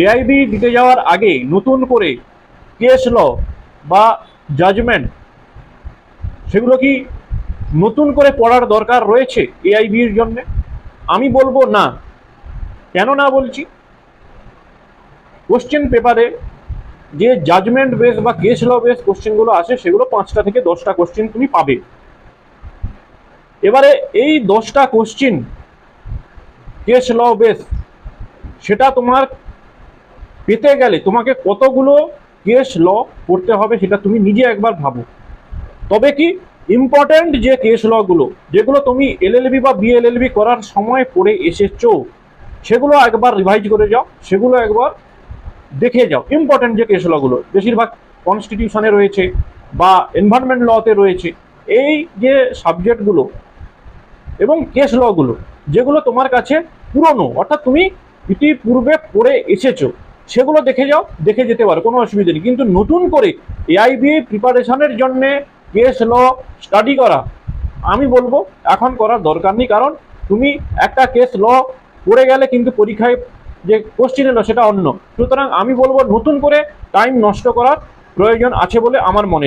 AIB দিতে যাওয়ার আগে নতুন করে কেস ল বা জাজমেন্ট সেগুলো কি নতুন করে পড়ার দরকার রয়েছে এআইবির জন্য? আমি বলবো না। কেন না বলছি? কোশ্চেন পেপারে যে জাজমেন্ট বেস বা কেস ল বেস কোশ্চেনগুলো আসে সেগুলো 5টা থেকে 10টা কোশ্চেন তুমি পাবে। এবারে এই 10টা কোশ্চেন কেস ল বেস, সেটা তোমার পেতে গেলে তোমাকে কতগুলো কেস ল পড়তে হবে সেটা তুমি নিজে একবার ভাবো। তবে কি ইম্পর্টেন্ট যে কেস লগুলো যেগুলো তুমি এলএলবি বা বিএলএলবি করার সময় পড়ে এসেছো সেগুলো একবার রিভাইজ করে যাও, সেগুলো একবার দেখে যাও। ইম্পর্টেন্ট যে কেস লগুলো বেশিরভাগ কনস্টিটিউশনে রয়েছে বা এনভায়রনমেন্ট লতে রয়েছে, এই যে সাবজেক্টগুলো এবং কেস লগুলো যেগুলো তোমার কাছে পুরনো, অর্থাৎ তুমি ইতিপূর্বে পড়ে এসেছো, সেগুলো দেখে যাও, দেখে যেতে পারো, কোনো অসুবিধা নেই। কিন্তু নতুন করে এআইবি প্রিপারেশনের জন্য কেস ল স্টাডি করা আমি বলবো এখন করার দরকার নেই। কারণ তুমি একটা কেস ল পড়ে গেলে কিন্তু পরীক্ষায় যে কোশ্চেন এলো সেটা অন্য। সুতরাং আমি বলবো নতুন করে টাইম নষ্ট করার প্রয়োজন আছে বলে আমার মনে